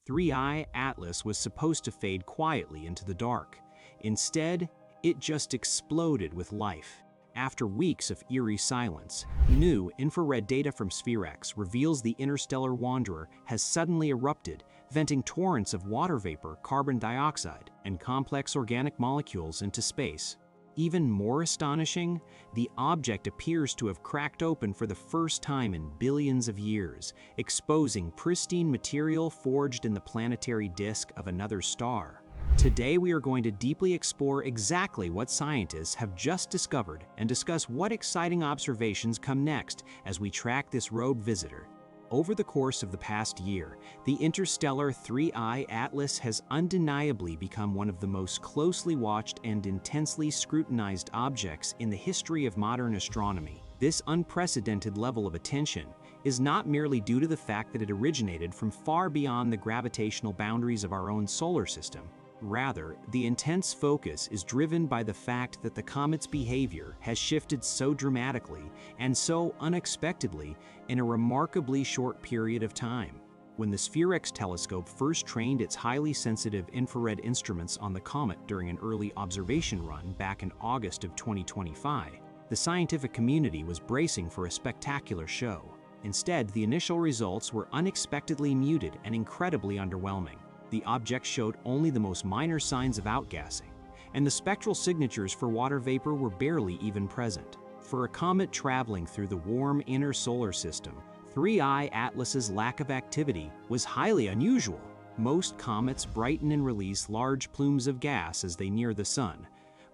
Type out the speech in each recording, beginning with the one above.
3I Atlas was supposed to fade quietly into the dark. Instead, it just exploded with life. After weeks of eerie silence, new infrared data from SPHEREx reveals the interstellar wanderer has suddenly erupted, venting torrents of water vapor, carbon dioxide, and complex organic molecules into space. Even more astonishing, the object appears to have cracked open for the first time in billions of years, exposing pristine material forged in the planetary disk of another star. Today we are going to deeply explore exactly what scientists have just discovered and discuss what exciting observations come next as we track this rogue visitor. Over the course of the past year, the interstellar 3I Atlas has undeniably become one of the most closely watched and intensely scrutinized objects in the history of modern astronomy. This unprecedented level of attention is not merely due to the fact that it originated from far beyond the gravitational boundaries of our own solar system. Rather, the intense focus is driven by the fact that the comet's behavior has shifted so dramatically and so unexpectedly in a remarkably short period of time. When the SPHEREx telescope first trained its highly sensitive infrared instruments on the comet during an early observation run back in August of 2025, the scientific community was bracing for a spectacular show. Instead, the initial results were unexpectedly muted and incredibly underwhelming. The object showed only the most minor signs of outgassing, and the spectral signatures for water vapor were barely even present. For a comet traveling through the warm inner solar system, 3I Atlas's lack of activity was highly unusual. Most comets brighten and release large plumes of gas as they near the sun,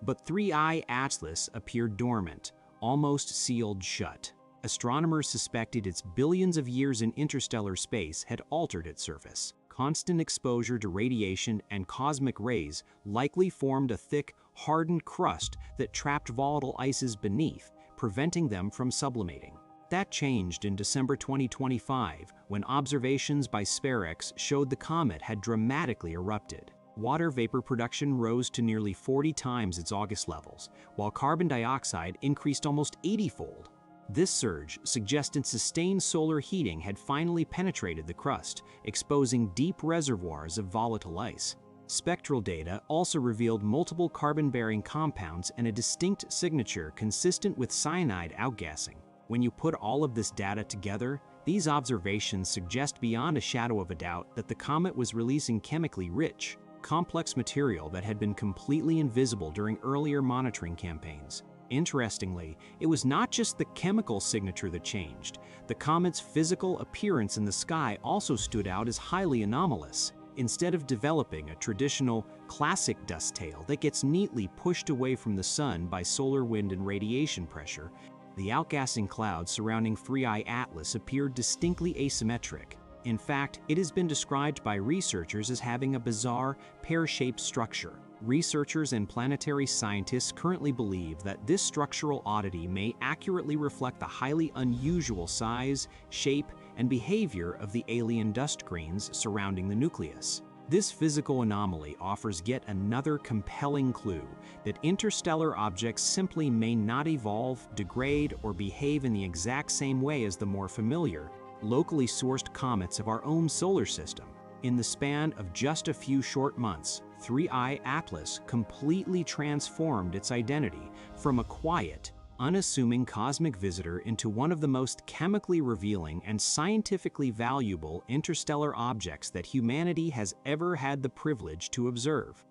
but 3I Atlas appeared dormant, almost sealed shut. Astronomers suspected its billions of years in interstellar space had altered its surface. Constant exposure to radiation and cosmic rays likely formed a thick, hardened crust that trapped volatile ices beneath, preventing them from sublimating. That changed in December 2025, when observations by SPHEREx showed the comet had dramatically erupted. Water vapor production rose to nearly 40 times its August levels, while carbon dioxide increased almost 80-fold. This surge suggested sustained solar heating had finally penetrated the crust, exposing deep reservoirs of volatile ice. Spectral data also revealed multiple carbon-bearing compounds and a distinct signature consistent with cyanide outgassing. When you put all of this data together, these observations suggest beyond a shadow of a doubt that the comet was releasing chemically rich, complex material that had been completely invisible during earlier monitoring campaigns. Interestingly, it was not just the chemical signature that changed. The comet's physical appearance in the sky also stood out as highly anomalous. Instead of developing a traditional, classic dust tail that gets neatly pushed away from the sun by solar wind and radiation pressure, the outgassing clouds surrounding 3I Atlas appeared distinctly asymmetric. In fact, it has been described by researchers as having a bizarre, pear-shaped structure. Researchers and planetary scientists currently believe that this structural oddity may accurately reflect the highly unusual size, shape, and behavior of the alien dust grains surrounding the nucleus. This physical anomaly offers yet another compelling clue that interstellar objects simply may not evolve, degrade, or behave in the exact same way as the more familiar, locally sourced comets of our own solar system. In the span of just a few short months, 3I Atlas completely transformed its identity from a quiet, unassuming cosmic visitor into one of the most chemically revealing and scientifically valuable interstellar objects that humanity has ever had the privilege to observe.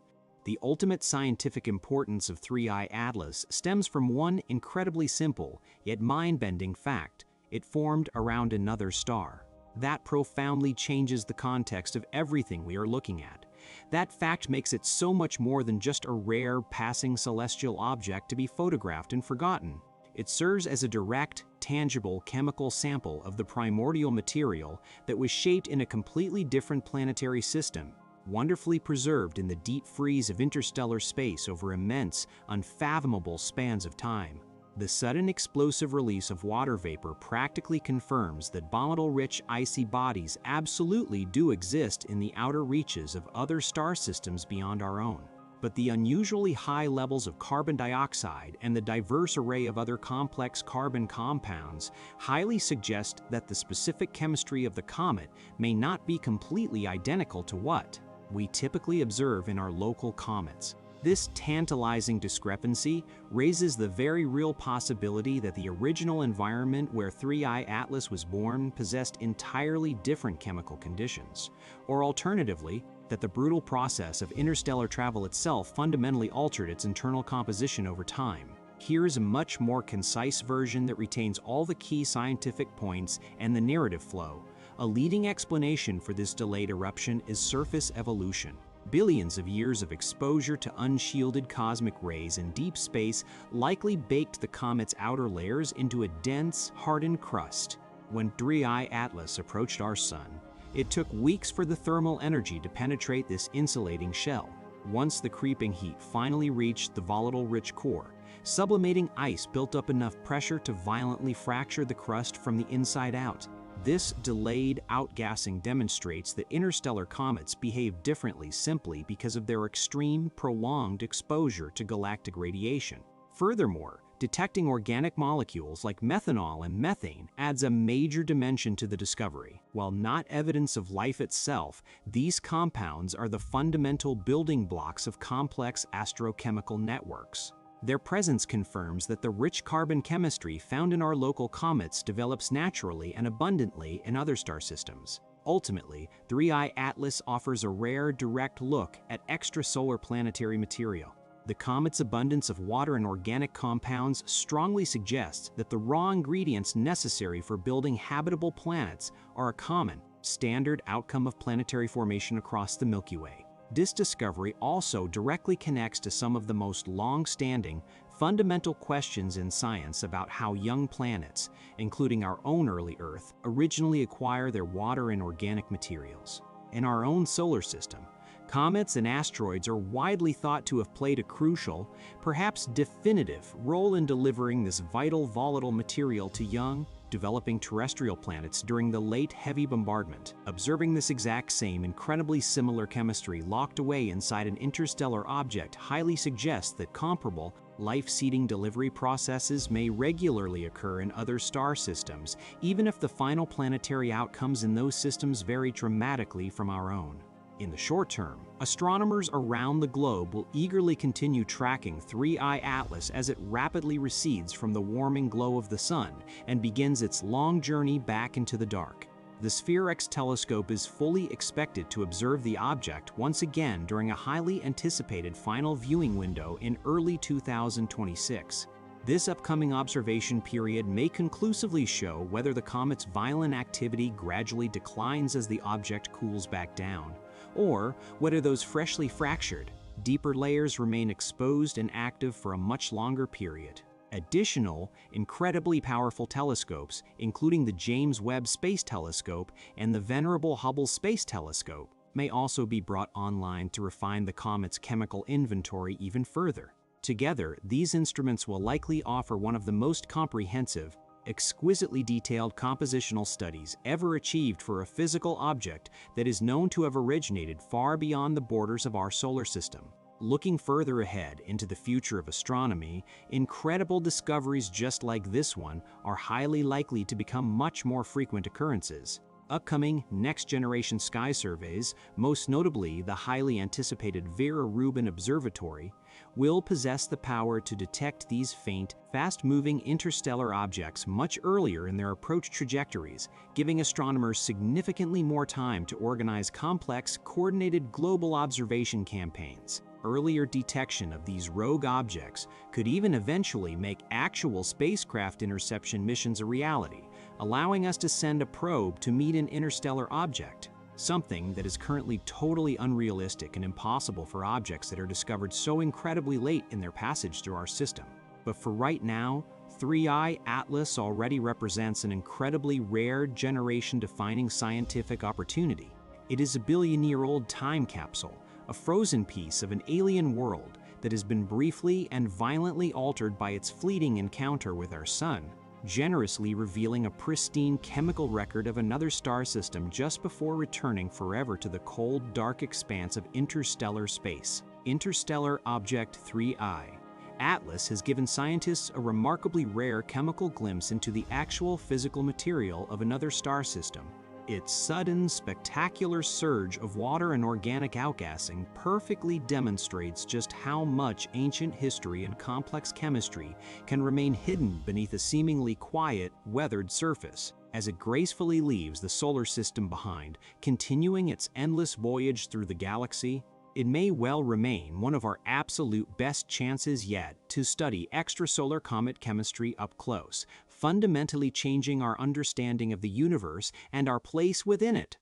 The ultimate scientific importance of 3I Atlas stems from one incredibly simple, yet mind-bending fact: it formed around another star. That profoundly changes the context of everything we are looking at. That fact makes it so much more than just a rare, passing celestial object to be photographed and forgotten. It serves as a direct, tangible chemical sample of the primordial material that was shaped in a completely different planetary system, wonderfully preserved in the deep freeze of interstellar space over immense, unfathomable spans of time. The sudden explosive release of water vapor practically confirms that volatile-rich icy bodies absolutely do exist in the outer reaches of other star systems beyond our own. but the unusually high levels of carbon dioxide and the diverse array of other complex carbon compounds highly suggest that the specific chemistry of the comet may not be completely identical to what we typically observe in our local comets. This tantalizing discrepancy raises the very real possibility that the original environment where 3I Atlas was born possessed entirely different chemical conditions, or alternatively, that the brutal process of interstellar travel itself fundamentally altered its internal composition over time. Here's a much more concise version that retains all the key scientific points and the narrative flow. A leading explanation for this delayed eruption is surface evolution. Billions of years of exposure to unshielded cosmic rays in deep space likely baked the comet's outer layers into a dense, hardened crust. When 3I Atlas approached our sun, it took weeks for the thermal energy to penetrate this insulating shell. Once the creeping heat finally reached the volatile-rich core, sublimating ice built up enough pressure to violently fracture the crust from the inside out. This delayed outgassing demonstrates that interstellar comets behave differently simply because of their extreme, prolonged exposure to galactic radiation. Furthermore, detecting organic molecules like methanol and methane adds a major dimension to the discovery. While not evidence of life itself, these compounds are the fundamental building blocks of complex astrochemical networks. Their presence confirms that the rich carbon chemistry found in our local comets develops naturally and abundantly in other star systems. Ultimately, 3I Atlas offers a rare, direct look at extrasolar planetary material. The comet's abundance of water and organic compounds strongly suggests that the raw ingredients necessary for building habitable planets are a common, standard outcome of planetary formation across the Milky Way. This discovery also directly connects to some of the most long-standing, fundamental questions in science about how young planets, including our own early Earth, originally acquire their water and organic materials. In our own solar system, comets and asteroids are widely thought to have played a crucial, perhaps definitive, role in delivering this vital volatile material to young, developing terrestrial planets during the late heavy bombardment. Observing this exact same incredibly similar chemistry locked away inside an interstellar object highly suggests that comparable, life-seeding delivery processes may regularly occur in other star systems, even if the final planetary outcomes in those systems vary dramatically from our own. In the short term, astronomers around the globe will eagerly continue tracking 3I Atlas as it rapidly recedes from the warming glow of the sun and begins its long journey back into the dark. The SPHEREx telescope is fully expected to observe the object once again during a highly anticipated final viewing window in early 2026. This upcoming observation period may conclusively show whether the comet's violent activity gradually declines as the object cools back down, or whether those freshly fractured, deeper layers remain exposed and active for a much longer period. Additional, incredibly powerful telescopes, including the James Webb Space Telescope and the venerable Hubble Space Telescope, may also be brought online to refine the comet's chemical inventory even further. Together, these instruments will likely offer one of the most comprehensive, exquisitely detailed compositional studies ever achieved for a physical object that is known to have originated far beyond the borders of our solar system. Looking further ahead into the future of astronomy, incredible discoveries just like this one are highly likely to become much more frequent occurrences. Upcoming next-generation sky surveys, most notably the highly anticipated Vera Rubin Observatory, will possess the power to detect these faint, fast-moving interstellar objects much earlier in their approach trajectories, giving astronomers significantly more time to organize complex, coordinated global observation campaigns. Earlier detection of these rogue objects could even eventually make actual spacecraft interception missions a reality, allowing us to send a probe to meet an interstellar object, something that is currently totally unrealistic and impossible for objects that are discovered so incredibly late in their passage through our system. But for right now, 3I Atlas already represents an incredibly rare generation-defining scientific opportunity. It is a billion-year-old time capsule, a frozen piece of an alien world that has been briefly and violently altered by its fleeting encounter with our sun, generously revealing a pristine chemical record of another star system just before returning forever to the cold, dark expanse of interstellar space. Interstellar Object 3I. ATLAS has given scientists a remarkably rare chemical glimpse into the actual physical material of another star system. Its sudden, spectacular surge of water and organic outgassing perfectly demonstrates just how much ancient history and complex chemistry can remain hidden beneath a seemingly quiet, weathered surface. As it gracefully leaves the solar system behind, continuing its endless voyage through the galaxy, it may well remain one of our absolute best chances yet to study extrasolar comet chemistry up close, fundamentally changing our understanding of the universe and our place within it.